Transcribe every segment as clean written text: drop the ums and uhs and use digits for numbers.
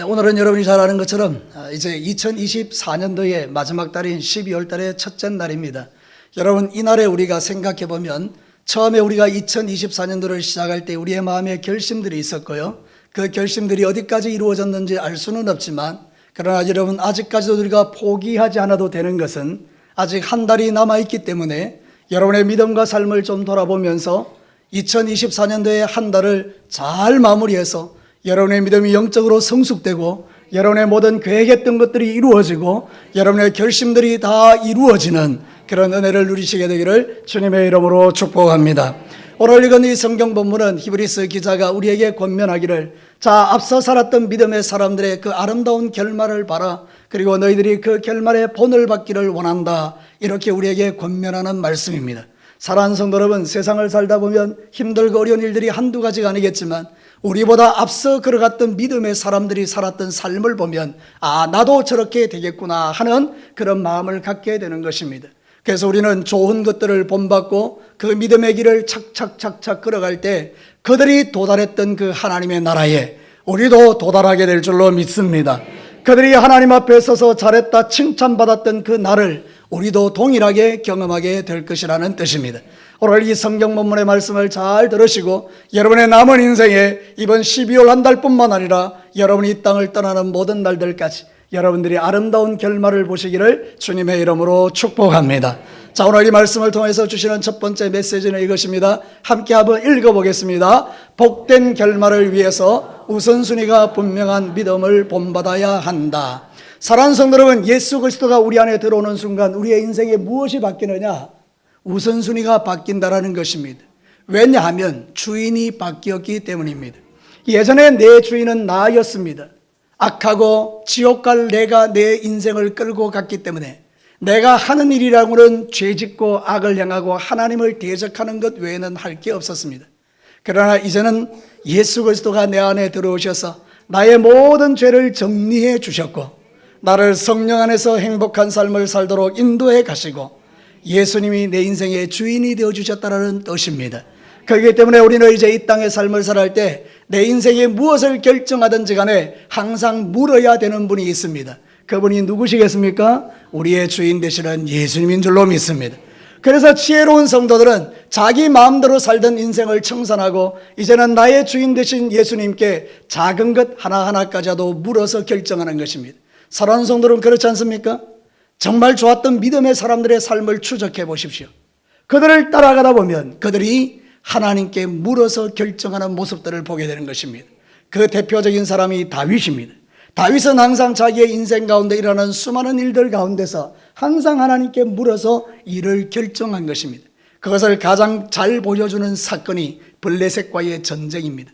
오늘은 여러분이 잘 아는 것처럼 이제 2024년도의 마지막 달인 12월 달의 첫째 날입니다. 여러분, 이날에 우리가 생각해 보면 처음에 우리가 2024년도를 시작할 때 우리의 마음에 결심들이 있었고요. 그 결심들이 어디까지 이루어졌는지 알 수는 없지만, 그러나 여러분, 아직까지도 우리가 포기하지 않아도 되는 것은 아직 한 달이 남아있기 때문에 여러분의 믿음과 삶을 좀 돌아보면서 2024년도의 한 달을 잘 마무리해서 여러분의 믿음이 영적으로 성숙되고 여러분의 모든 계획했던 것들이 이루어지고 여러분의 결심들이 다 이루어지는 그런 은혜를 누리시게 되기를 주님의 이름으로 축복합니다. 오늘 읽은 이 성경 본문은 히브리서 기자가 우리에게 권면하기를, 자, 앞서 살았던 믿음의 사람들의 그 아름다운 결말을 봐라, 그리고 너희들이 그 결말의 본을 받기를 원한다, 이렇게 우리에게 권면하는 말씀입니다. 사랑하는 성도 여러분, 세상을 살다 보면 힘들고 어려운 일들이 한두 가지가 아니겠지만 우리보다 앞서 걸어갔던 믿음의 사람들이 살았던 삶을 보면 나도 저렇게 되겠구나 하는 그런 마음을 갖게 되는 것입니다. 그래서 우리는 좋은 것들을 본받고 그 믿음의 길을 착착착착 걸어갈 때 그들이 도달했던 그 하나님의 나라에 우리도 도달하게 될 줄로 믿습니다. 그들이 하나님 앞에 서서 잘했다 칭찬받았던 그 날을 우리도 동일하게 경험하게 될 것이라는 뜻입니다. 오늘 이 성경 본문의 말씀을 잘 들으시고 여러분의 남은 인생에 이번 12월 한 달뿐만 아니라 여러분이 이 땅을 떠나는 모든 날들까지 여러분들이 아름다운 결말을 보시기를 주님의 이름으로 축복합니다. 자, 오늘 이 말씀을 통해서 주시는 첫 번째 메시지는 이것입니다. 함께 한번 읽어보겠습니다. 복된 결말을 위해서 우선순위가 분명한 믿음을 본받아야 한다. 사랑하는 성도 여러분, 예수 그리스도가 우리 안에 들어오는 순간 우리의 인생에 무엇이 바뀌느냐? 우선순위가 바뀐다라는 것입니다. 왜냐하면 주인이 바뀌었기 때문입니다. 예전에 내 주인은 나였습니다. 악하고 지옥 갈 내가 내 인생을 끌고 갔기 때문에 내가 하는 일이라고는 죄짓고 악을 향하고 하나님을 대적하는 것 외에는 할 게 없었습니다. 그러나 이제는 예수 그리스도가 내 안에 들어오셔서 나의 모든 죄를 정리해 주셨고 나를 성령 안에서 행복한 삶을 살도록 인도해 가시고 예수님이 내 인생의 주인이 되어주셨다는 뜻입니다. 그렇기 때문에 우리는 이제 이 땅의 삶을 살아갈 때 내 인생에 무엇을 결정하든지 간에 항상 물어야 되는 분이 있습니다. 그분이 누구시겠습니까? 우리의 주인 되시는 예수님인 줄로 믿습니다. 그래서 지혜로운 성도들은 자기 마음대로 살던 인생을 청산하고 이제는 나의 주인 되신 예수님께 작은 것 하나하나까지도 물어서 결정하는 것입니다. 사랑하는 성도들은 그렇지 않습니까? 정말 좋았던 믿음의 사람들의 삶을 추적해 보십시오. 그들을 따라가다 보면 그들이 하나님께 물어서 결정하는 모습들을 보게 되는 것입니다. 그 대표적인 사람이 다윗입니다. 다윗은 항상 자기의 인생 가운데 일어나는 수많은 일들 가운데서 항상 하나님께 물어서 일을 결정한 것입니다. 그것을 가장 잘 보여주는 사건이 블레셋과의 전쟁입니다.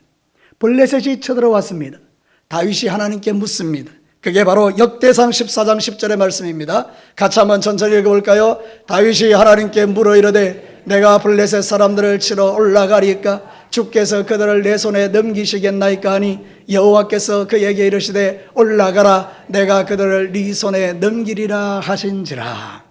블레셋이 쳐들어왔습니다. 다윗이 하나님께 묻습니다. 그게 바로 역대상 14장 10절의 말씀입니다. 같이 한번 천천히 읽어볼까요? 다윗이 하나님께 물어 이르되 내가 블레셋 사람들을 치러 올라가리까? 주께서 그들을 내 손에 넘기시겠나이까 하니 여호와께서 그에게 이르시되 올라가라, 내가 그들을 네 손에 넘기리라 하신지라.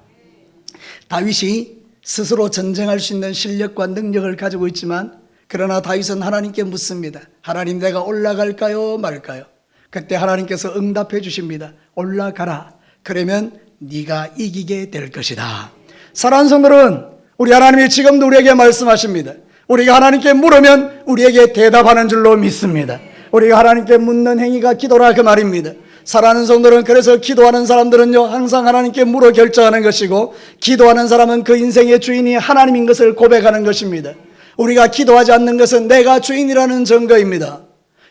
다윗이 스스로 전쟁할 수 있는 실력과 능력을 가지고 있지만 그러나 다윗은 하나님께 묻습니다. 하나님, 내가 올라갈까요 말까요? 그때 하나님께서 응답해 주십니다. 올라가라. 그러면 네가 이기게 될 것이다. 사랑하는 성도들은 우리 하나님이 지금도 우리에게 말씀하십니다. 우리가 하나님께 물으면 우리에게 대답하는 줄로 믿습니다. 우리가 하나님께 묻는 행위가 기도라 그 말입니다. 사랑하는 성도들은 그래서 기도하는 사람들은요 항상 하나님께 물어 결정하는 것이고 기도하는 사람은 그 인생의 주인이 하나님인 것을 고백하는 것입니다. 우리가 기도하지 않는 것은 내가 주인이라는 증거입니다.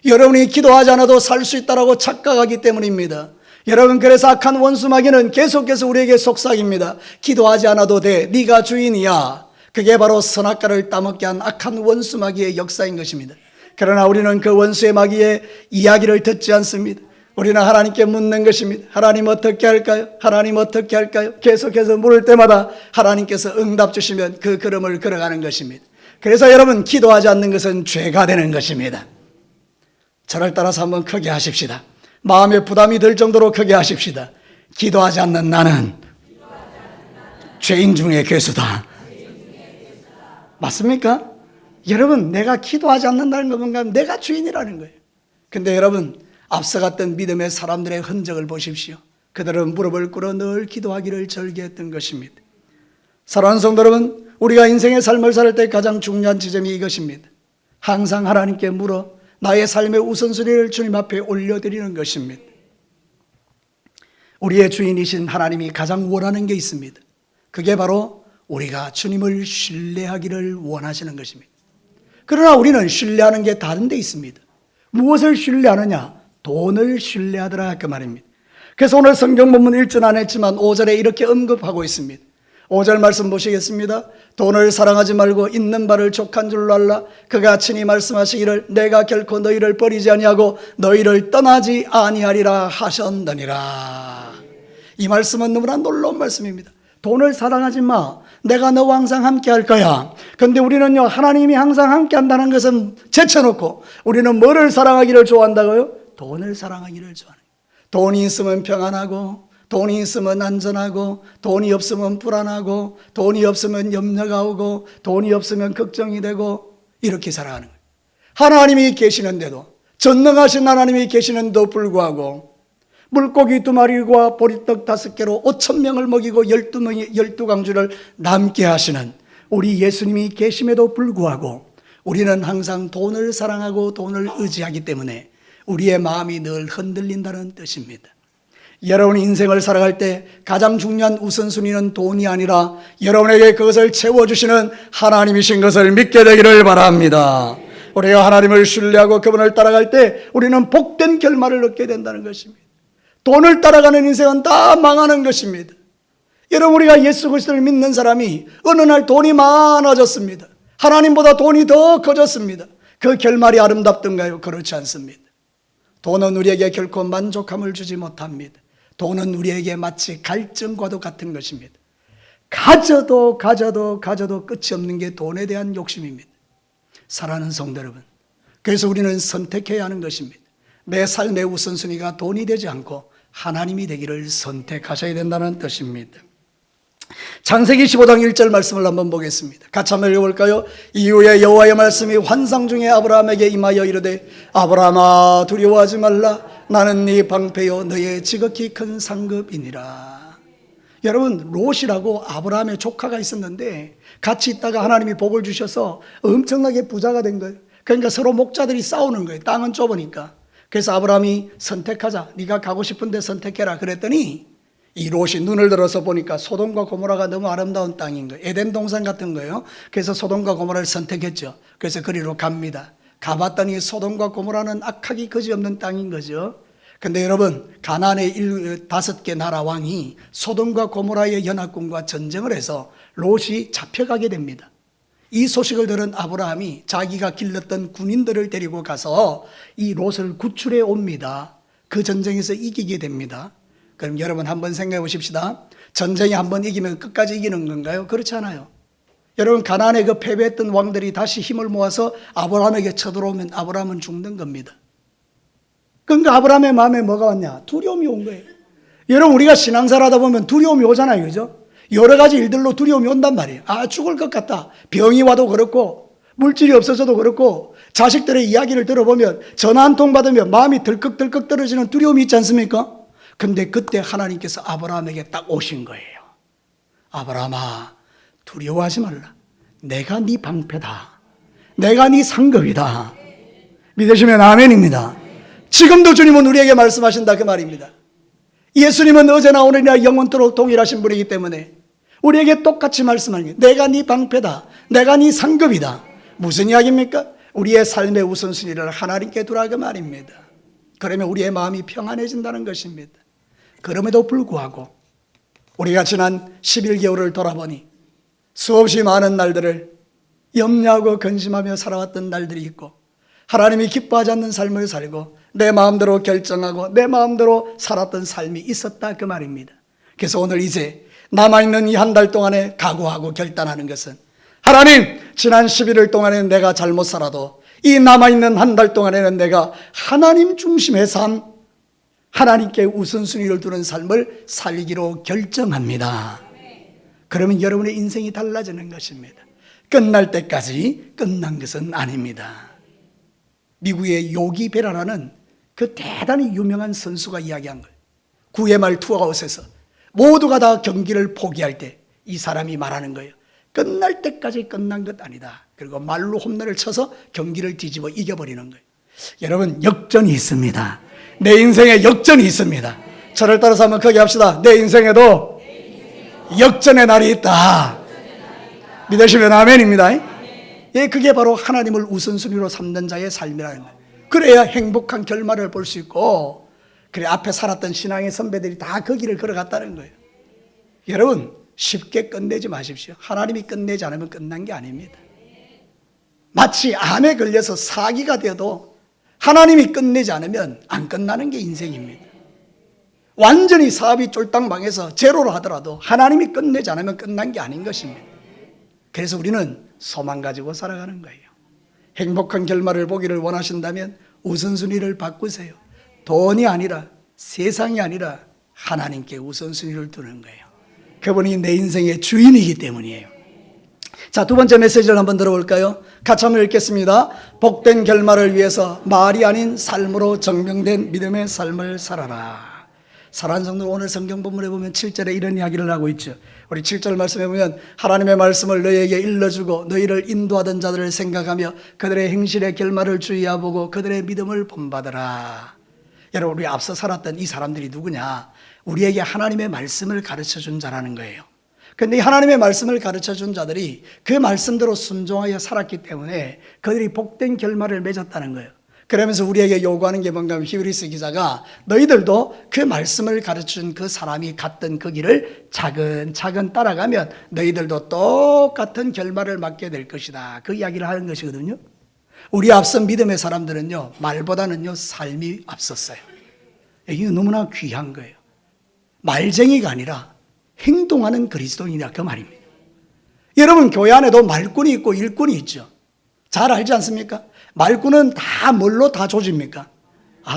여러분이 기도하지 않아도 살 수 있다고 착각하기 때문입니다. 여러분, 그래서 악한 원수 마귀는 계속해서 우리에게 속삭입니다. 기도하지 않아도 돼, 네가 주인이야. 그게 바로 선악과를 따먹게 한 악한 원수 마귀의 역사인 것입니다. 그러나 우리는 그 원수의 마귀의 이야기를 듣지 않습니다. 우리는 하나님께 묻는 것입니다. 하나님 어떻게 할까요? 하나님 어떻게 할까요? 계속해서 물을 때마다 하나님께서 응답 주시면 그 걸음을 걸어가는 것입니다. 그래서 여러분, 기도하지 않는 것은 죄가 되는 것입니다. 저를 따라서 한번 크게 하십시다. 마음에 부담이 들 정도로 크게 하십시다. 기도하지 않는 나는 죄인 중에 괴수다. 맞습니까? 여러분, 내가 기도하지 않는다는 건 뭔가 내가 주인이라는 거예요. 근데 여러분, 앞서갔던 믿음의 사람들의 흔적을 보십시오. 그들은 무릎을 꿇어 늘 기도하기를 절개했던 것입니다. 사랑하는 성도 여러분, 우리가 인생의 삶을 살 때 가장 중요한 지점이 이것입니다. 항상 하나님께 물어 나의 삶의 우선순위를 주님 앞에 올려드리는 것입니다. 우리의 주인이신 하나님이 가장 원하는 게 있습니다. 그게 바로 우리가 주님을 신뢰하기를 원하시는 것입니다. 그러나 우리는 신뢰하는 게 다른 데 있습니다. 무엇을 신뢰하느냐? 돈을 신뢰하더라 그 말입니다. 그래서 오늘 성경 본문 읽진 않았지만 5절에 이렇게 언급하고 있습니다. 5절 말씀 보시겠습니다. 돈을 사랑하지 말고 있는 바를 족한 줄로 알라. 그가 친히 말씀하시기를 내가 결코 너희를 버리지 아니하고 너희를 떠나지 아니하리라 하셨느니라. 이 말씀은 너무나 놀라운 말씀입니다. 돈을 사랑하지 마. 내가 너와 항상 함께 할 거야. 그런데 우리는요, 하나님이 항상 함께 한다는 것은 제쳐놓고 우리는 뭐를 사랑하기를 좋아한다고요? 돈을 사랑하기를 좋아하는 거예요. 돈이 있으면 평안하고, 돈이 있으면 안전하고, 돈이 없으면 불안하고, 돈이 없으면 염려가 오고, 돈이 없으면 걱정이 되고, 이렇게 살아가는 거예요. 하나님이 계시는데도, 전능하신 하나님이 계시는데도 불구하고 물고기 2마리와 보리떡 5개로 5,000명을 먹이고 12강주를 남게 하시는 우리 예수님이 계심에도 불구하고 우리는 항상 돈을 사랑하고 돈을 의지하기 때문에 우리의 마음이 늘 흔들린다는 뜻입니다. 여러분 인생을 살아갈 때 가장 중요한 우선순위는 돈이 아니라 여러분에게 그것을 채워주시는 하나님이신 것을 믿게 되기를 바랍니다. 우리가 하나님을 신뢰하고 그분을 따라갈 때 우리는 복된 결말을 얻게 된다는 것입니다. 돈을 따라가는 인생은 다 망하는 것입니다. 여러분 우리가 예수 그리스도를 믿는 사람이 어느 날 돈이 많아졌습니다. 하나님보다 돈이 더 커졌습니다. 그 결말이 아름답던가요? 그렇지 않습니다. 돈은 우리에게 결코 만족함을 주지 못합니다. 돈은 우리에게 마치 갈증과도 같은 것입니다. 가져도 끝이 없는 게 돈에 대한 욕심입니다. 사랑하는 성도 여러분, 그래서 우리는 선택해야 하는 것입니다. 내 삶의 우선순위가 돈이 되지 않고 하나님이 되기를 선택하셔야 된다는 뜻입니다. 창세기 15장 1절 말씀을 한번 보겠습니다. 같이 한번 읽어볼까요? 이후에 여호와의 말씀이 환상 중에 아브라함에게 임하여 이르되 아브라함아 두려워하지 말라. 나는 네 방패요 너의 지극히 큰 상급이니라. 여러분 롯이라고 아브라함의 조카가 있었는데 같이 있다가 하나님이 복을 주셔서 엄청나게 부자가 된 거예요. 그러니까 서로 목자들이 싸우는 거예요. 땅은 좁으니까. 그래서 아브라함이 선택하자. 네가 가고 싶은 데 선택해라. 그랬더니 이 롯이 눈을 들어서 보니까 소돔과 고모라가 너무 아름다운 땅인 거예요. 에덴 동산 같은 거예요. 그래서 소돔과 고모라를 선택했죠. 그래서 그리로 갑니다. 가봤더니 소돔과 고모라는 악하기 그지없는 땅인 거죠. 근데 여러분 가나안의 5개 나라 왕이 소돔과 고모라의 연합군과 전쟁을 해서 롯이 잡혀가게 됩니다. 이 소식을 들은 아브라함이 자기가 길렀던 군인들을 데리고 가서 이 롯을 구출해 옵니다. 그 전쟁에서 이기게 됩니다. 그럼 여러분 한번 생각해 보십시다. 전쟁에 한번 이기면 끝까지 이기는 건가요? 그렇지 않아요. 여러분 가나안에 그 패배했던 왕들이 다시 힘을 모아서 아브라함에게 쳐들어오면 아브라함은 죽는 겁니다. 그러니까 아브라함의 마음에 뭐가 왔냐? 두려움이 온 거예요. 여러분 우리가 신앙생활 하다 보면 두려움이 오잖아요. 그죠? 여러 가지 일들로 두려움이 온단 말이에요. 아 죽을 것 같다. 병이 와도 그렇고 물질이 없어져도 그렇고 자식들의 이야기를 들어보면 전화 한 통 받으면 마음이 덜컥덜컥 떨어지는 두려움이 있지 않습니까? 근데 그때 하나님께서 아브라함에게 딱 오신 거예요. 아브라함아 두려워하지 말라. 내가 네 방패다. 내가 네 상급이다. 믿으시면 아멘입니다. 지금도 주님은 우리에게 말씀하신다 그 말입니다. 예수님은 어제나 오늘이나 영원토록 동일하신 분이기 때문에 우리에게 똑같이 말씀하는 게 내가 네 방패다. 내가 네 상급이다. 무슨 이야기입니까? 우리의 삶의 우선순위를 하나님께 두라 그 말입니다. 그러면 우리의 마음이 평안해진다는 것입니다. 그럼에도 불구하고 우리가 지난 11개월을 돌아보니 수없이 많은 날들을 염려하고 근심하며 살아왔던 날들이 있고 하나님이 기뻐하지 않는 삶을 살고 내 마음대로 결정하고 내 마음대로 살았던 삶이 있었다 그 말입니다. 그래서 오늘 이제 남아있는 이 한 달 동안에 각오하고 결단하는 것은 하나님 지난 11일 동안에 내가 잘못 살아도 이 남아있는 한 달 동안에는 내가 하나님 중심의 삶, 하나님께 우선순위를 두는 삶을 살기로 결정합니다. 그러면 여러분의 인생이 달라지는 것입니다. 끝날 때까지 끝난 것은 아닙니다. 미국의 요기 베라라는 그 대단히 유명한 선수가 이야기한 거예요. 9회 말 투아웃에서 모두가 다 경기를 포기할 때 이 사람이 말하는 거예요. 끝날 때까지 끝난 것 아니다. 그리고 말로 홈런을 쳐서 경기를 뒤집어 이겨버리는 거예요. 여러분, 역전이 있습니다. 내 인생에 역전이 있습니다. 저를 따라서 한번 크게 합시다. 내 인생에도 역전의 날이 있다. 믿으시면 아멘입니다. 예, 그게 바로 하나님을 우선순위로 삼는 자의 삶이라는 거예요. 그래야 행복한 결말을 볼 수 있고, 그래 앞에 살았던 신앙의 선배들이 다 그 길을 걸어갔다는 거예요. 여러분, 쉽게 끝내지 마십시오. 하나님이 끝내지 않으면 끝난 게 아닙니다. 마치 암에 걸려서 사기가 되어도 하나님이 끝내지 않으면 안 끝나는 게 인생입니다. 완전히 사업이 쫄딱 망해서 제로로 하더라도 하나님이 끝내지 않으면 끝난 게 아닌 것입니다. 그래서 우리는 소망 가지고 살아가는 거예요. 행복한 결말을 보기를 원하신다면 우선순위를 바꾸세요. 돈이 아니라, 세상이 아니라 하나님께 우선순위를 두는 거예요. 그분이 내 인생의 주인이기 때문이에요. 자, 두 번째 메시지를 한번 들어볼까요? 같이 한번 읽겠습니다. 복된 결말을 위해서 말이 아닌 삶으로 증명된 믿음의 삶을 살아라. 사랑하는 성도, 오늘 성경 본문에 보면 7절에 이런 이야기를 하고 있죠. 우리 7절 말씀에 보면 하나님의 말씀을 너희에게 일러주고 너희를 인도하던 자들을 생각하며 그들의 행실의 결말을 주의하보고 그들의 믿음을 본받으라. 여러분, 우리 앞서 살았던 이 사람들이 누구냐? 우리에게 하나님의 말씀을 가르쳐준 자라는 거예요. 그런데 이 하나님의 말씀을 가르쳐준 자들이 그 말씀대로 순종하여 살았기 때문에 그들이 복된 결말을 맺었다는 거예요. 그러면서 우리에게 요구하는 게 뭔가 하면 히브리서 기자가 너희들도 그 말씀을 가르쳐준 그 사람이 갔던 그 길을 차근차근 따라가면 너희들도 똑같은 결말을 맞게 될 것이다. 그 이야기를 하는 것이거든요. 우리 앞선 믿음의 사람들은요, 말보다는요 삶이 앞섰어요. 이게 너무나 귀한 거예요. 말쟁이가 아니라 행동하는 그리스도인이라 그 말입니다. 여러분, 교회 안에도 말꾼이 있고 일꾼이 있죠. 잘 알지 않습니까? 말꾼은 다 뭘로 다 조집니까?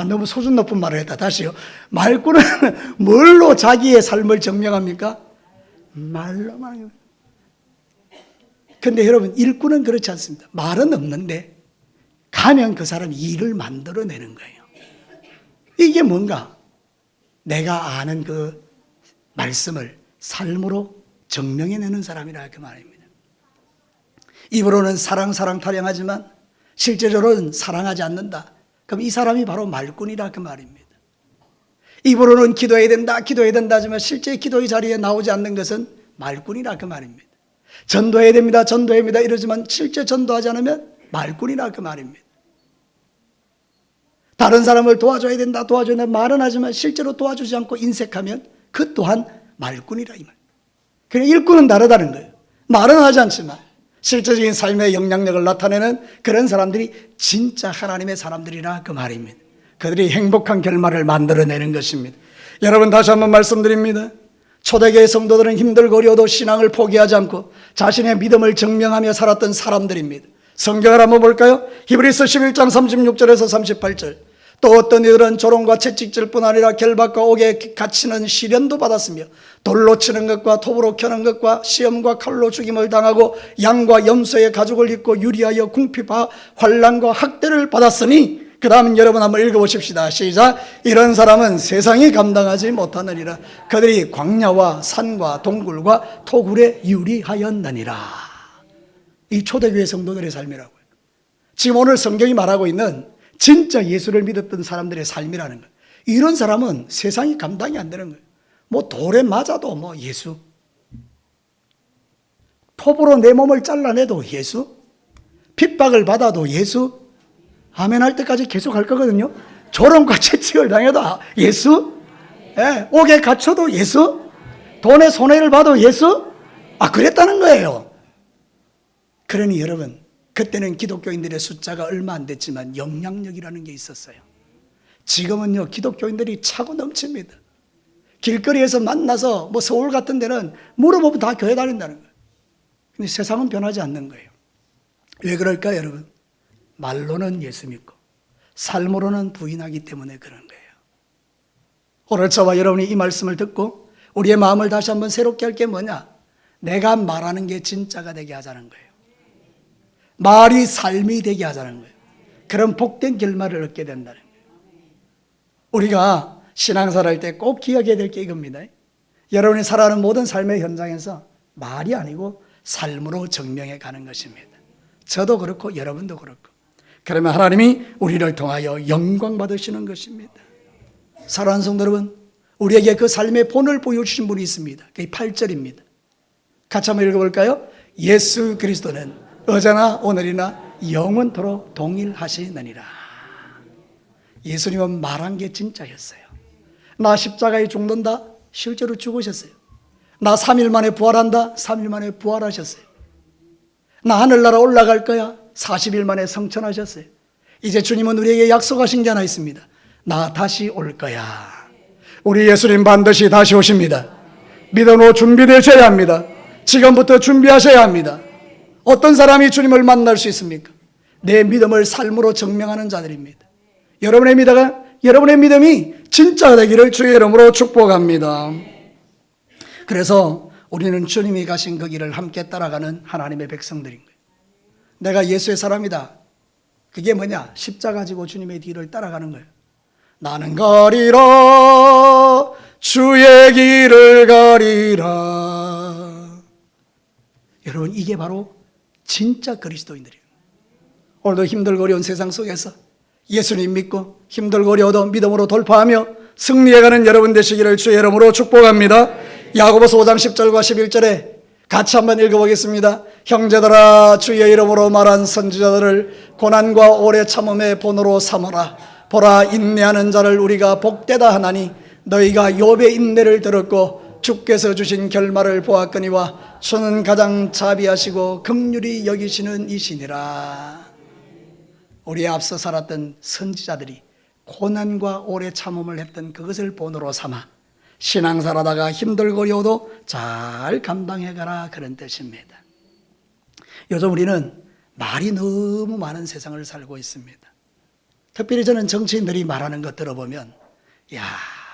너무 소준 높은 말을 했다. 다시요. 말꾼은 뭘로 자기의 삶을 증명합니까? 말로만. 근데 여러분, 일꾼은 그렇지 않습니다. 말은 없는데 가면 그 사람이 일을 만들어내는 거예요. 이게 뭔가? 내가 아는 그 말씀을 삶으로 증명해내는 사람이라 그 말입니다. 입으로는 사랑 타령하지만 실제적으로는 사랑하지 않는다. 그럼 이 사람이 바로 말꾼이라 그 말입니다. 입으로는 기도해야 된다 하지만 실제 기도의 자리에 나오지 않는 것은 말꾼이라 그 말입니다. 전도해야 됩니다 이러지만 실제 전도하지 않으면 말꾼이라 그 말입니다. 다른 사람을 도와줘야 된다 말은 하지만 실제로 도와주지 않고 인색하면 그 또한 말꾼이라 이 말. 그냥 일꾼은 다르다는 거예요. 말은 하지 않지만 실제적인 삶의 영향력을 나타내는 그런 사람들이 진짜 하나님의 사람들이라 그 말입니다. 그들이 행복한 결말을 만들어내는 것입니다. 여러분, 다시 한번 말씀드립니다. 초대교회 성도들은 힘들고 어려워도 신앙을 포기하지 않고 자신의 믿음을 증명하며 살았던 사람들입니다. 성경을 한번 볼까요? 히브리서 11장 36절에서 38절. 또 어떤 이들은 조롱과 채찍질뿐 아니라 결박과 옥에 갇히는 시련도 받았으며 돌로 치는 것과 톱으로 켜는 것과 시험과 칼로 죽임을 당하고 양과 염소의 가죽을 입고 유리하여 궁핍과 환난과 학대를 받았으니, 그 다음 여러분 한번 읽어보십시다. 시작. 이런 사람은 세상이 감당하지 못하느니라. 그들이 광야와 산과 동굴과 토굴에 유리하였느니라. 이 초대교회 성도들의 삶이라고요. 지금 오늘 성경이 말하고 있는 진짜 예수를 믿었던 사람들의 삶이라는 거예요. 이런 사람은 세상이 감당이 안 되는 거예요. 뭐 돌에 맞아도 뭐 예수, 톱으로 내 몸을 잘라내도 예수, 핍박을 받아도 예수, 아멘 할 때까지 계속 할 거거든요. 조롱과 채찍을 당해도 예수, 옥에 갇혀도 예수, 돈의 손해를 봐도 예수, 그랬다는 거예요. 그러니 여러분, 그때는 기독교인들의 숫자가 얼마 안 됐지만 영향력이라는 게 있었어요. 지금은요, 기독교인들이 차고 넘칩니다. 길거리에서 만나서 뭐 서울 같은 데는 물어보면 다 교회 다닌다는 거예요. 근데 세상은 변하지 않는 거예요. 왜 그럴까요, 여러분? 말로는 예수 믿고 삶으로는 부인하기 때문에 그런 거예요. 오늘 저와 여러분이 이 말씀을 듣고 우리의 마음을 다시 한번 새롭게 할 게 뭐냐? 내가 말하는 게 진짜가 되게 하자는 거예요. 말이 삶이 되게 하자는 거예요. 그럼 복된 결말을 얻게 된다는 거예요. 우리가 신앙생활 할 때 꼭 기억해야 될 게 이겁니다. 여러분이 살아가는 모든 삶의 현장에서 말이 아니고 삶으로 증명해 가는 것입니다. 저도 그렇고 여러분도 그렇고. 그러면 하나님이 우리를 통하여 영광 받으시는 것입니다. 사랑하는 성도 여러분, 우리에게 그 삶의 본을 보여주신 분이 있습니다. 그게 8절입니다. 같이 한번 읽어볼까요? 예수 그리스도는 어제나 오늘이나 영원토록 동일하시느니라. 예수님은 말한 게 진짜였어요. 나 십자가에 죽는다, 실제로 죽으셨어요. 나 3일 만에 부활한다, 3일 만에 부활하셨어요. 나 하늘나라 올라갈 거야, 40일 만에 성천하셨어요. 이제 주님은 우리에게 약속하신 게 하나 있습니다. 나 다시 올 거야. 우리 예수님 반드시 다시 오십니다. 믿음으로 준비되셔야 합니다. 지금부터 준비하셔야 합니다. 어떤 사람이 주님을 만날 수 있습니까? 내 믿음을 삶으로 증명하는 자들입니다. 여러분의 믿음이 진짜 되기를 주의 이름으로 축복합니다. 그래서 우리는 주님이 가신 그 길을 함께 따라가는 하나님의 백성들인 거예요. 내가 예수의 사람이다. 그게 뭐냐? 십자가 지고 주님의 뒤를 따라가는 거예요. 나는 가리라 주의 길을 가리라. 여러분, 이게 바로 진짜 그리스도인들이에요. 오늘도 힘들고 어려운 세상 속에서 예수님 믿고 힘들고 어려워도 믿음으로 돌파하며 승리해가는 여러분 되시기를 주의 이름으로 축복합니다. 야고보서 5장 10절과 11절에 같이 한번 읽어보겠습니다. 형제들아, 주의 이름으로 말한 선지자들을 고난과 오래 참음의 본으로 삼으라. 보라, 인내하는 자를 우리가 복되다 하나니 너희가 욥의 인내를 들었고 주께서 주신 결말을 보았거니와 주는 가장 자비하시고 긍휼히 여기시는 이시니라. 우리의 앞서 살았던 선지자들이 고난과 오래 참음을 했던 그것을 본으로 삼아 신앙생활하다가 힘들고 어려워도 잘 감당해가라, 그런 뜻입니다. 요즘 우리는 말이 너무 많은 세상을 살고 있습니다. 특별히 저는 정치인들이 말하는 것 들어보면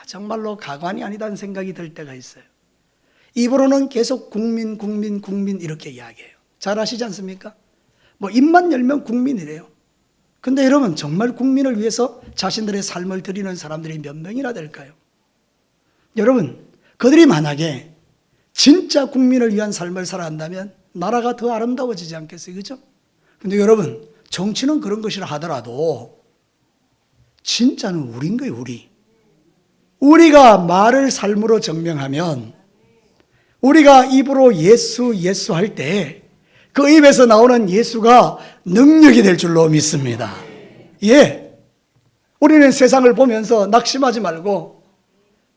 정말로 가관이 아니다는 생각이 들 때가 있어요. 입으로는 계속 국민 이렇게 이야기해요. 잘 아시지 않습니까? 입만 열면 국민이래요. 근데 여러분, 정말 국민을 위해서 자신들의 삶을 드리는 사람들이 몇 명이나 될까요? 여러분, 그들이 만약에 진짜 국민을 위한 삶을 살아간다면 나라가 더 아름다워지지 않겠어요? 그죠? 근데 여러분, 정치는 그런 것이라 하더라도 진짜는 우린 거예요, 우리. 우리가 말을 삶으로 증명하면, 우리가 입으로 예수 할 때 그 입에서 나오는 예수가 능력이 될 줄로 믿습니다. 우리는 세상을 보면서 낙심하지 말고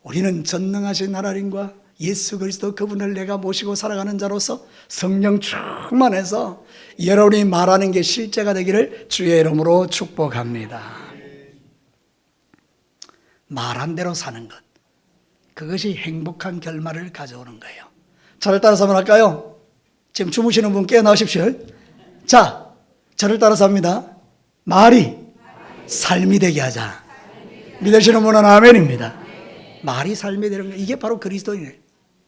우리는 전능하신 하나님과 예수 그리스도 그분을 내가 모시고 살아가는 자로서 성령 충만해서 여러분이 말하는 게 실제가 되기를 주의 이름으로 축복합니다. 말한 대로 사는 것, 그것이 행복한 결말을 가져오는 거예요. 저를 따라서 한번 할까요? 지금 주무시는 분 깨어나십시오. 자, 저를 따라서 합니다. 말이 삶이 되게 하자. 믿으시는 분은 아멘입니다. 말이 삶이 되는 거, 이게 바로 그리스도인이에요.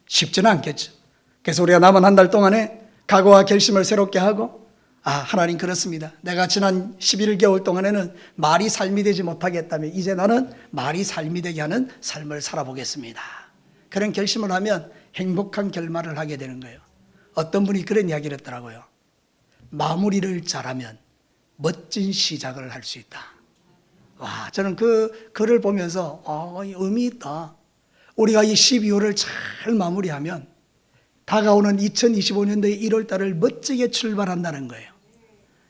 쉽지는 않겠죠. 그래서 우리가 남은 한 달 동안에 각오와 결심을 새롭게 하고, 하나님 그렇습니다. 내가 지난 11개월 동안에는 말이 삶이 되지 못하겠다면 이제 나는 말이 삶이 되게 하는 삶을 살아보겠습니다. 그런 결심을 하면 행복한 결말을 하게 되는 거예요. 어떤 분이 그런 이야기를 했더라고요. 마무리를 잘하면 멋진 시작을 할 수 있다. 저는 그 글을 보면서 의미 있다. 우리가 이 12월을 잘 마무리하면 다가오는 2025년도의 1월 달을 멋지게 출발한다는 거예요.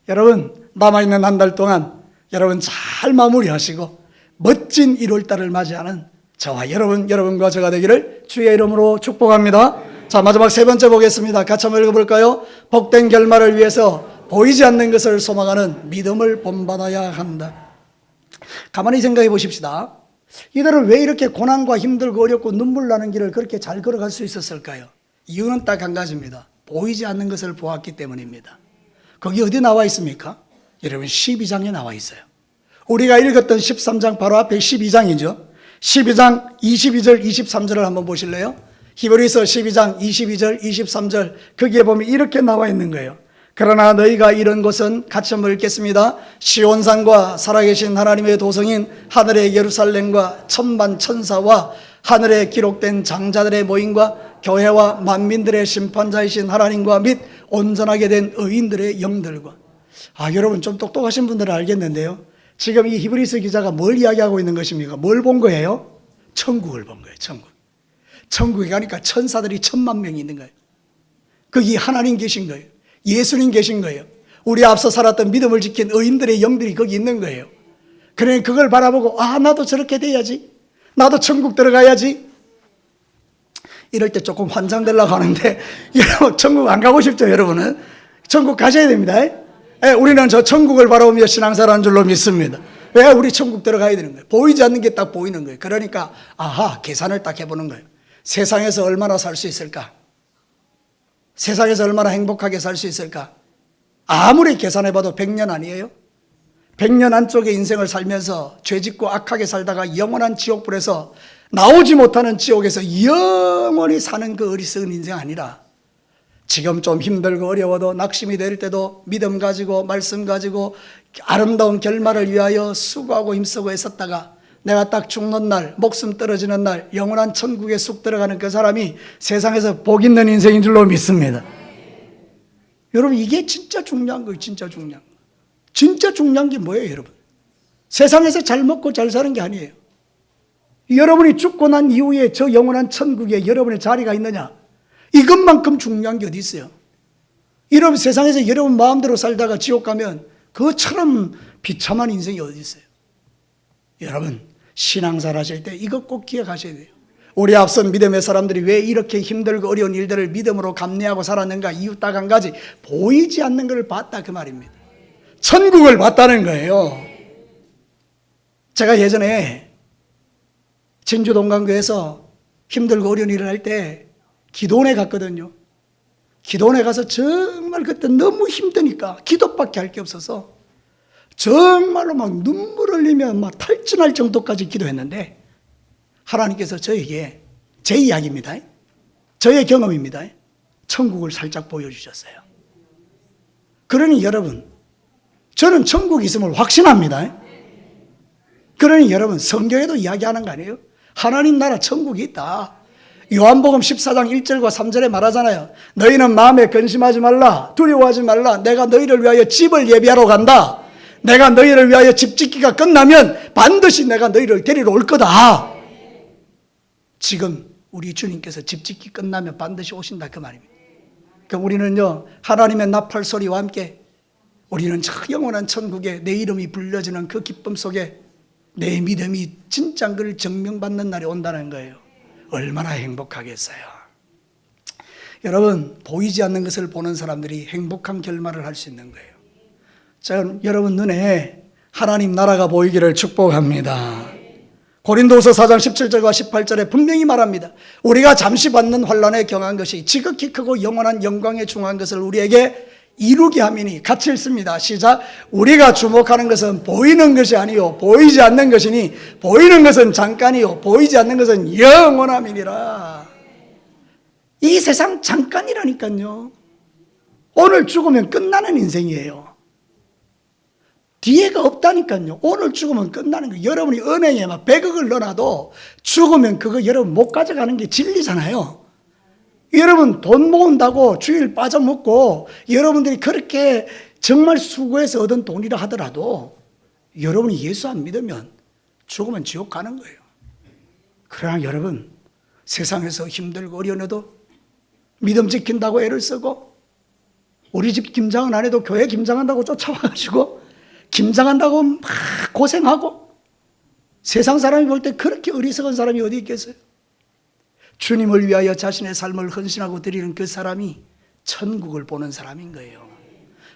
여러분, 남아있는 한 달 동안 여러분 잘 마무리하시고 멋진 1월 달을 맞이하는 저와 여러분과 제가 되기를 주의 이름으로 축복합니다. 자, 마지막 세 번째 보겠습니다. 같이 한번 읽어볼까요? 복된 결말을 위해서 보이지 않는 것을 소망하는 믿음을 본받아야 한다. 가만히 생각해 보십시다. 이들은 왜 이렇게 고난과 힘들고 어렵고 눈물 나는 길을 그렇게 잘 걸어갈 수 있었을까요? 이유는 딱 한 가지입니다. 보이지 않는 것을 보았기 때문입니다. 거기 어디 나와 있습니까? 여러분, 12장에 나와 있어요. 우리가 읽었던 13장 바로 앞에 12장이죠. 12장 22절 23절을 한번 보실래요? 히브리서 12장 22절 23절 거기에 보면 이렇게 나와 있는 거예요. 그러나 너희가 이런 것은 같이 한번 읽겠습니다. 시온산과 살아계신 하나님의 도성인 하늘의 예루살렘과 천만 천사와 하늘에 기록된 장자들의 모임과 교회와 만민들의 심판자이신 하나님과 및 온전하게 된 의인들의 영들과. 여러분 좀 똑똑하신 분들은 알겠는데요, 지금 이 히브리서 기자가 뭘 이야기하고 있는 것입니까? 뭘 본 거예요? 천국을 본 거예요. 천국에 가니까 천사들이 1000만 명이 있는 거예요. 거기 하나님 계신 거예요. 예수님 계신 거예요. 우리 앞서 살았던 믿음을 지킨 의인들의 영들이 거기 있는 거예요. 그러니 그걸 바라보고 나도 저렇게 돼야지, 나도 천국 들어가야지, 이럴 때 조금 환장되려고 하는데 여러분 천국 안 가고 싶죠? 여러분은 천국 가셔야 됩니다. 우리는 저 천국을 바라보며 신앙생활하는 줄로 믿습니다. 왜? 우리 천국 들어가야 되는 거예요. 보이지 않는 게 딱 보이는 거예요. 그러니까 계산을 딱 해보는 거예요. 세상에서 얼마나 살 수 있을까? 세상에서 얼마나 행복하게 살 수 있을까? 아무리 계산해봐도 100년 아니에요? 100년 안쪽에 인생을 살면서 죄짓고 악하게 살다가 영원한 지옥불에서 나오지 못하는 지옥에서 영원히 사는 그 어리석은 인생 아니라, 지금 좀 힘들고 어려워도 낙심이 될 때도 믿음 가지고 말씀 가지고 아름다운 결말을 위하여 수고하고 힘쓰고 애썼다가 내가 딱 죽는 날, 목숨 떨어지는 날 영원한 천국에 쑥 들어가는 그 사람이 세상에서 복 있는 인생인 줄로 믿습니다. 여러분 이게 진짜 중요한 거예요. 진짜 중요한 거. 진짜 중요한 게 뭐예요? 여러분, 세상에서 잘 먹고 잘 사는 게 아니에요. 여러분이 죽고 난 이후에 저 영원한 천국에 여러분의 자리가 있느냐, 이것만큼 중요한 게 어디 있어요? 여러분 세상에서 여러분 마음대로 살다가 지옥 가면 그것처럼 비참한 인생이 어디 있어요? 여러분 신앙생활 하실 때 이것 꼭 기억하셔야 돼요. 우리 앞선 믿음의 사람들이 왜 이렇게 힘들고 어려운 일들을 믿음으로 감내하고 살았는가? 이유 딱 한 가지, 보이지 않는 것을 봤다 그 말입니다. 천국을 봤다는 거예요. 제가 예전에 진주 동강교에서 힘들고 어려운 일을 할 때 기도원에 갔거든요. 기도원에 가서 정말 그때 너무 힘드니까 기도밖에 할 게 없어서 정말로 막 눈물 흘리며 막 탈진할 정도까지 기도했는데, 하나님께서 저에게, 제 이야기입니다, 저의 경험입니다, 천국을 살짝 보여주셨어요. 그러니 여러분, 저는 천국이 있음을 확신합니다. 그러니 여러분 성경에도 이야기하는 거 아니에요? 하나님 나라 천국이 있다. 요한복음 14장 1절과 3절에 말하잖아요. 너희는 마음에 근심하지 말라, 두려워하지 말라, 내가 너희를 위하여 집을 예비하러 간다. 내가 너희를 위하여 집 짓기가 끝나면 반드시 내가 너희를 데리러 올 거다. 지금 우리 주님께서 집 짓기 끝나면 반드시 오신다 그 말입니다. 그럼 우리는요, 하나님의 나팔 소리와 함께 우리는 저 영원한 천국에 내 이름이 불려지는 그 기쁨 속에 내 믿음이 진짜인 걸 증명받는 날이 온다는 거예요. 얼마나 행복하겠어요. 여러분, 보이지 않는 것을 보는 사람들이 행복한 결말을 할 수 있는 거예요. 저는 여러분 눈에 하나님 나라가 보이기를 축복합니다. 고린도후서 4장 17절과 18절에 분명히 말합니다. 우리가 잠시 받는 환난에 경한 것이 지극히 크고 영원한 영광에 중한 것을 우리에게 이루게 함이니. 같이 읽습니다. 시작. 우리가 주목하는 것은 보이는 것이 아니요 보이지 않는 것이니 보이는 것은 잠깐이요 보이지 않는 것은 영원함이니라. 이 세상 잠깐이라니까요. 오늘 죽으면 끝나는 인생이에요. 뒤에가 없다니까요. 오늘 죽으면 끝나는 거예요. 여러분이 은행에 막 100억을 넣어놔도 죽으면 그거 여러분 못 가져가는 게 진리잖아요. 여러분 돈 모은다고 주일 빠져먹고 여러분들이 그렇게 정말 수고해서 얻은 돈이라 하더라도 여러분이 예수 안 믿으면 죽으면 지옥 가는 거예요. 그러나 여러분 세상에서 힘들고 어려워도 믿음 지킨다고 애를 쓰고, 우리 집 김장은 안 해도 교회 김장한다고 쫓아와가지고 김장한다고 막 고생하고, 세상 사람이 볼 때 그렇게 어리석은 사람이 어디 있겠어요? 주님을 위하여 자신의 삶을 헌신하고 드리는 그 사람이 천국을 보는 사람인 거예요.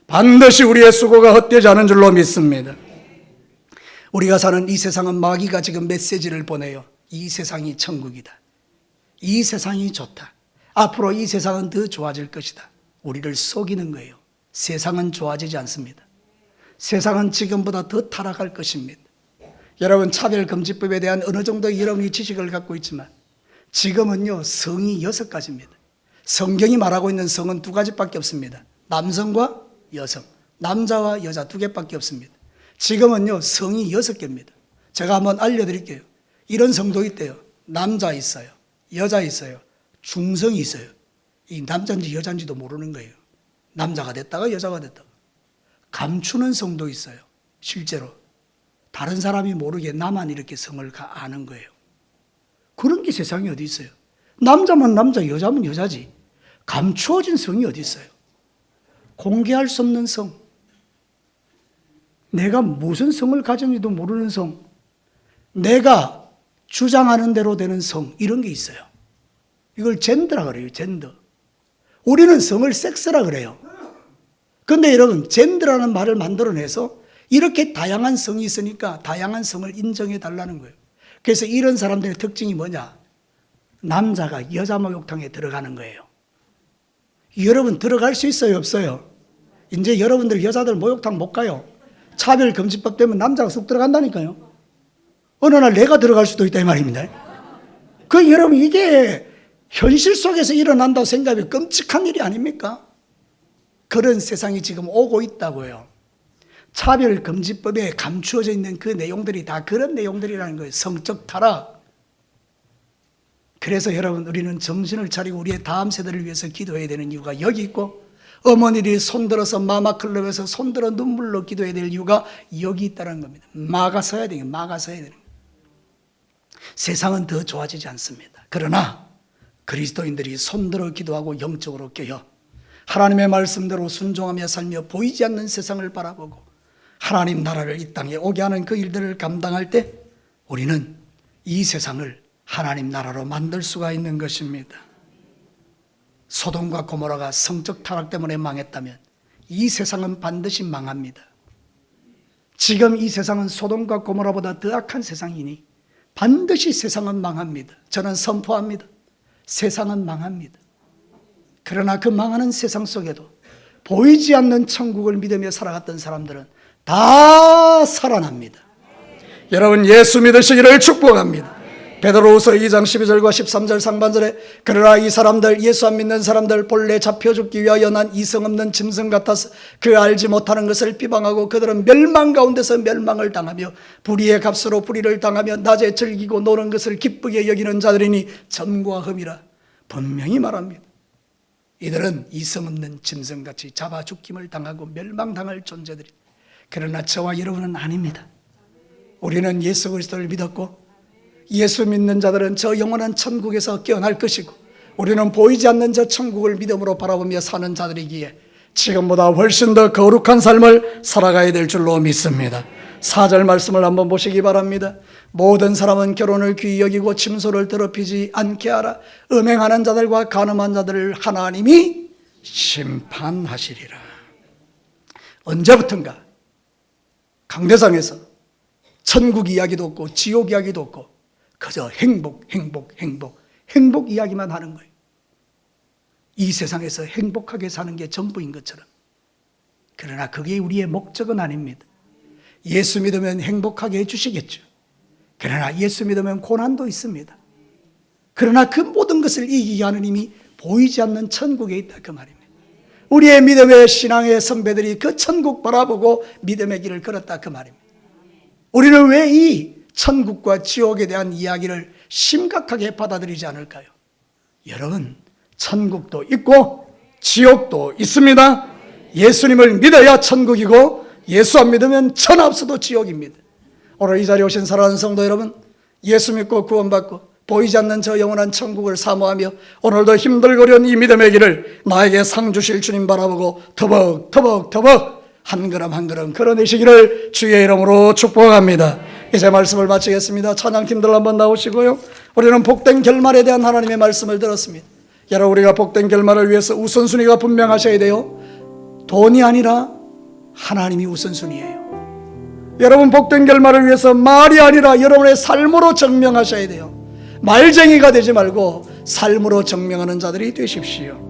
반드시 우리의 수고가 헛되지 않은 줄로 믿습니다. 우리가 사는 이 세상은 마귀가 지금 메시지를 보내요. 이 세상이 천국이다. 이 세상이 좋다. 앞으로 이 세상은 더 좋아질 것이다. 우리를 속이는 거예요. 세상은 좋아지지 않습니다. 세상은 지금보다 더 타락할 것입니다. 여러분 차별금지법에 대한 어느 정도 여러분이 지식을 갖고 있지만 지금은요 성이 6가지입니다. 성경이 말하고 있는 성은 2가지밖에 없습니다. 남성과 여성. 남자와 여자 두 개밖에 없습니다. 지금은요, 성이 6개입니다. 제가 한번 알려드릴게요. 이런 성도 있대요. 남자 있어요. 여자 있어요. 중성이 있어요. 이 남자인지 여자인지도 모르는 거예요. 남자가 됐다가 여자가 됐다가. 감추는 성도 있어요. 실제로. 다른 사람이 모르게 나만 이렇게 성을 아는 거예요. 그런 게 세상에 어디 있어요? 남자면 남자, 여자면 여자지. 감추어진 성이 어디 있어요? 공개할 수 없는 성. 내가 무슨 성을 가졌는지도 모르는 성. 내가 주장하는 대로 되는 성. 이런 게 있어요. 이걸 젠더라 그래요. 젠더. 우리는 성을 섹스라 그래요. 그런데 여러분, 젠더라는 말을 만들어내서 이렇게 다양한 성이 있으니까 다양한 성을 인정해 달라는 거예요. 그래서 이런 사람들의 특징이 뭐냐? 남자가 여자 목욕탕에 들어가는 거예요. 여러분 들어갈 수 있어요? 없어요? 이제 여러분들 여자들 목욕탕 못 가요. 차별금지법 때문에 남자가 쑥 들어간다니까요. 어느 날 내가 들어갈 수도 있다 이 말입니다. 그 여러분 이게 현실 속에서 일어난다고 생각하면 끔찍한 일이 아닙니까? 그런 세상이 지금 오고 있다고요. 차별금지법에 감추어져 있는 그 내용들이 다 그런 내용들이라는 거예요. 성적 타락. 그래서 여러분 우리는 정신을 차리고 우리의 다음 세대를 위해서 기도해야 되는 이유가 여기 있고, 어머니들이 손들어서 마마클럽에서 손들어 눈물로 기도해야 될 이유가 여기 있다는 겁니다. 막아서야 돼요. 막아서야 되는 거예요. 세상은 더 좋아지지 않습니다. 그러나 그리스도인들이 손들어 기도하고 영적으로 깨어 하나님의 말씀대로 순종하며 살며 보이지 않는 세상을 바라보고 하나님 나라를 이 땅에 오게 하는 그 일들을 감당할 때 우리는 이 세상을 하나님 나라로 만들 수가 있는 것입니다. 소돔과 고모라가 성적 타락 때문에 망했다면 이 세상은 반드시 망합니다. 지금 이 세상은 소돔과 고모라보다 더 악한 세상이니 반드시 세상은 망합니다. 저는 선포합니다. 세상은 망합니다. 그러나 그 망하는 세상 속에도 보이지 않는 천국을 믿으며 살아갔던 사람들은 다 살아납니다. 여러분 예수 믿으시기를 축복합니다. 베드로후서 2장 12절과 13절 상반절에 그러나 이 사람들, 예수 안 믿는 사람들 본래 잡혀 죽기 위하여 난 이성 없는 짐승 같아서 그 알지 못하는 것을 비방하고 그들은 멸망 가운데서 멸망을 당하며 불의의 값으로 불의를 당하며 낮에 즐기고 노는 것을 기쁘게 여기는 자들이니 점과 흠이라 분명히 말합니다. 이들은 이성 없는 짐승같이 잡아 죽김을 당하고 멸망당할 존재들이. 그러나 저와 여러분은 아닙니다. 우리는 예수 그리스도를 믿었고 예수 믿는 자들은 저 영원한 천국에서 깨어날 것이고 우리는 보이지 않는 저 천국을 믿음으로 바라보며 사는 자들이기에 지금보다 훨씬 더 거룩한 삶을 살아가야 될 줄로 믿습니다. 4절 말씀을 한번 보시기 바랍니다. 모든 사람은 결혼을 귀히 여기고 침소를 더럽히지 않게 하라. 음행하는 자들과 간음한 자들을 하나님이 심판하시리라. 언제부턴가 강대상에서 천국 이야기도 없고 지옥 이야기도 없고 그저 행복 이야기만 하는 거예요. 이 세상에서 행복하게 사는 게 전부인 것처럼. 그러나 그게 우리의 목적은 아닙니다. 예수 믿으면 행복하게 해주시겠죠. 그러나 예수 믿으면 고난도 있습니다. 그러나 그 모든 것을 이기게 하는 힘이 보이지 않는 천국에 있다 그 말입니다. 우리의 믿음의 신앙의 선배들이 그 천국 바라보고 믿음의 길을 걸었다 그 말입니다. 우리는 왜 이 천국과 지옥에 대한 이야기를 심각하게 받아들이지 않을까요? 여러분, 천국도 있고 지옥도 있습니다. 예수님을 믿어야 천국이고 예수 안 믿으면 천하 없어도 지옥입니다. 오늘 이 자리에 오신 사랑하는 성도 여러분, 예수 믿고 구원받고 보이지 않는 저 영원한 천국을 사모하며 오늘도 힘들거려온 이 믿음의 길을 나에게 상 주실 주님 바라보고 터벅 한 걸음 한 걸음 걸어내시기를 주의 이름으로 축복합니다. 이제 말씀을 마치겠습니다. 찬양팀들 한번 나오시고요. 우리는 복된 결말에 대한 하나님의 말씀을 들었습니다. 여러분, 우리가 복된 결말을 위해서 우선순위가 분명하셔야 돼요. 돈이 아니라 하나님이 우선순위예요. 여러분, 복된 결말을 위해서 말이 아니라 여러분의 삶으로 증명하셔야 돼요. 말쟁이가 되지 말고 삶으로 증명하는 자들이 되십시오.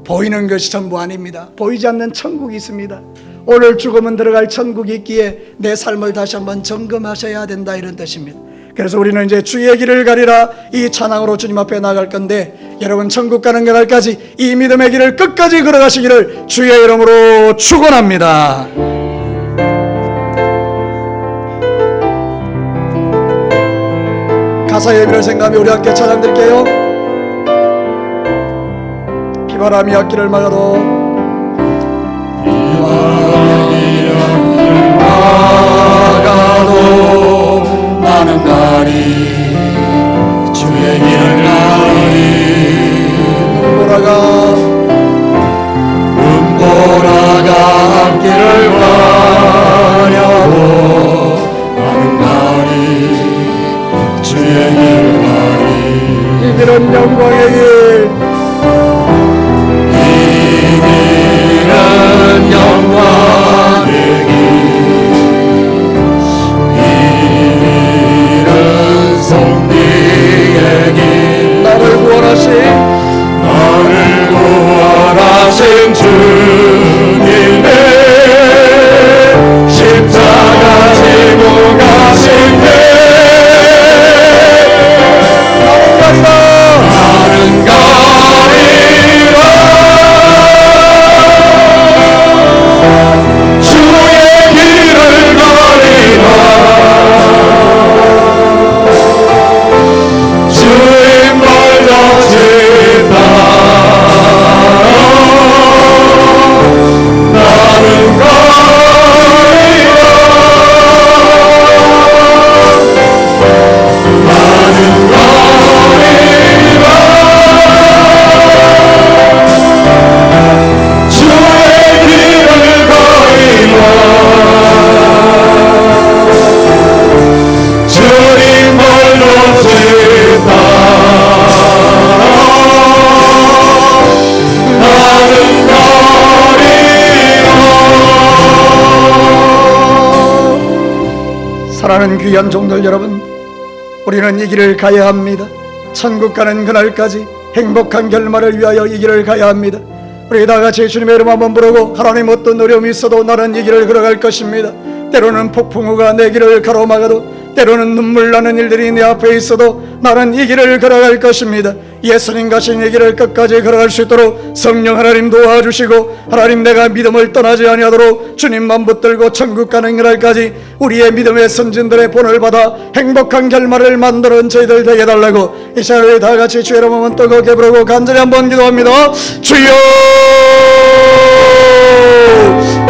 보이는 것이 전부 아닙니다. 보이지 않는 천국이 있습니다. 오늘 죽으면 들어갈 천국이 있기에 내 삶을 다시 한번 점검하셔야 된다 이런 뜻입니다. 그래서 우리는 이제 주의 길을 가리라 이 찬양으로 주님 앞에 나갈 건데, 여러분 천국 가는 그날까지 이 믿음의 길을 끝까지 걸어가시기를 주의 이름으로 축원합니다. 가사 예비를 생각하며 우리 함께 찬양 드릴게요. 비바람이 앞길을 막아도, 비바람이 앞길을 막아도 나는 가리 주의 길을 가리. 눈보라가 앞길을 가려도 나는 가리 주의 길을 가리. 이 길은 영광의 길, 이 길은 영광의 길, 이 길은 성리의 길. 나를 구원하신 주님의 십자가 지고 가신 데 나는 가리라. 주의 길을 가리라. 주의 말로 지다 나는 가리라. 나는 가리라. 주의 길을 가리라. 주님 말로 지다 나는 가리라. 사랑하는 귀한 종들 여러분, 우리는 이 길을 가야 합니다. 천국 가는 그날까지 행복한 결말을 위하여 이 길을 가야 합니다. 우리 다 같이 주님의 이름 한번 부르고, 하나님 어떤 어려움이 있어도 나는 이 길을 걸어갈 것입니다. 때로는 폭풍우가 내 길을 가로막아도, 때로는 눈물 나는 일들이 내 앞에 있어도 나는 이 길을 걸어갈 것입니다. 예수님 가신 이 길을 끝까지 걸어갈 수 있도록 성령 하나님 도와주시고, 하나님 내가 믿음을 떠나지 아니하도록 주님만 붙들고 천국 가는 그날까지 우리의 믿음의 선진들의 본을 받아 행복한 결말을 만드는 저희들 되게 해달라고 이 시간에 다 같이 주의 이름 한번 뜨겁게 부르고 간절히 한번 기도합니다. 주여